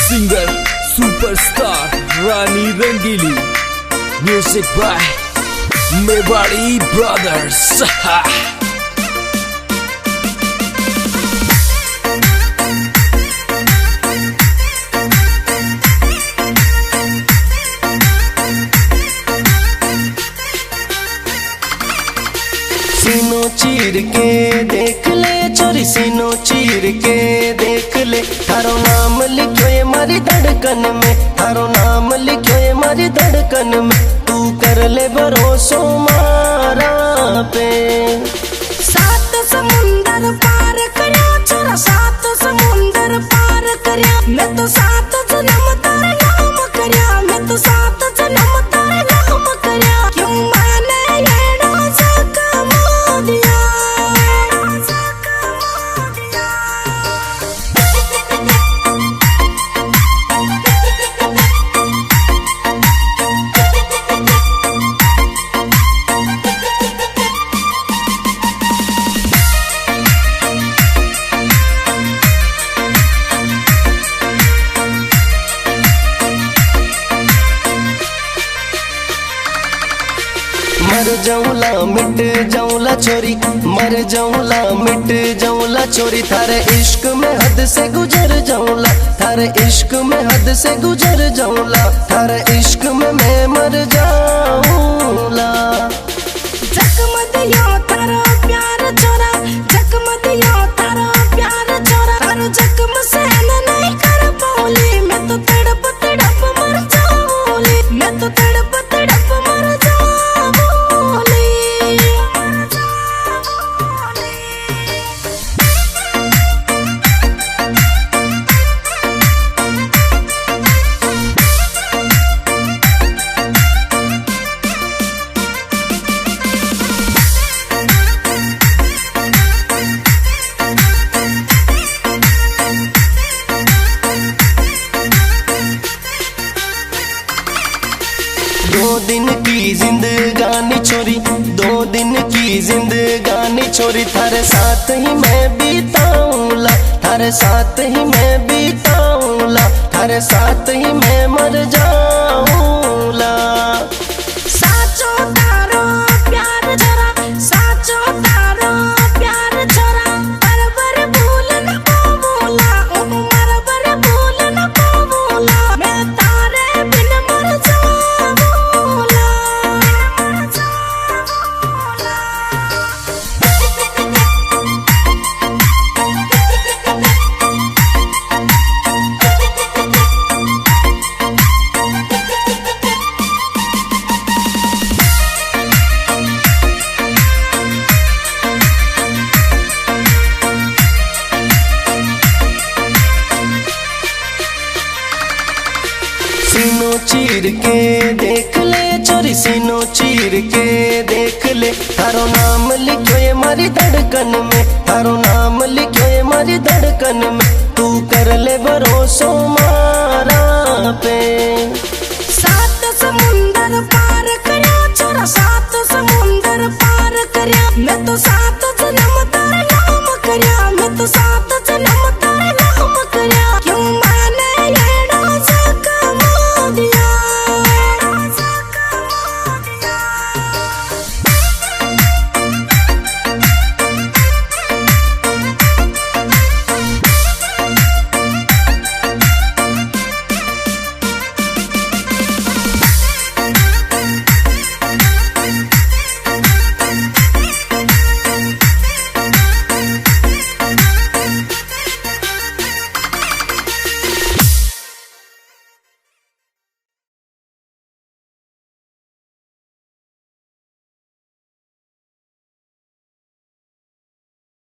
Singer superstar Rani Rangili, music by Mewari brothers. सीनो चीर के देख ले चोरी, सीनो चीर के देख ले, थारो नाम लिखो ये मारी धड़कन में, थारो नाम लिखो ये मारी धड़कन में, तू कर ले भरोसो मारा पे। सात समुंदर पार करया छोरा, सात समुंदर पार करया, मैं तो सात जन्म तारे नाम करया, मैं तो सात जन्म तारे नाम करया, क्यों मैंने ये रोज़ा कमा दिया। मर जाऊला मिट जाऊला छोरी, मर जाऊला मिट जाऊला छोरी, थारे इश्क में हद से गुजर जाऊला, थारे इश्क में हद से गुजर जाऊला, थारे इश्क में मैं मर जाऊला। जगमदियो तारो प्यार छोरा, जगमदियो तारो प्यार छोरा, तारो जख्म सहन नहीं कर पाऊली, मैं तो तड़प तड़प मर जाऊली, मैं तो तड़प तड़प मर जाऊली। दो दिन की जिंदगानी छोरी, दो दिन की जिंदगानी छोरी, थारे साथ ही मैं बीताऊंला, थारे साथ ही मैं बीताऊंला, थारे साथ ही मैं मर जाऊंला। साचो तारो प्यार छोरा, साचो तारो प्यार छोरा, बरबर भूल न पाऊला, बरबर भूल न पाऊला, मैं तारे बिन मर जाऊंला। सीनो चीर के देख ले चोरी, सीनो चीर के देख ले, थारो नाम लिखो ये मारी धड़कन में, थारो नाम लिखो ये मारी धड़कन में, तू कर ले भरोसो मारा पे। सात समुंदर पार करया छोरा, सात समुंदर पार करया, मैं तो सात जन्म तारे नाम करया, मैं तो सात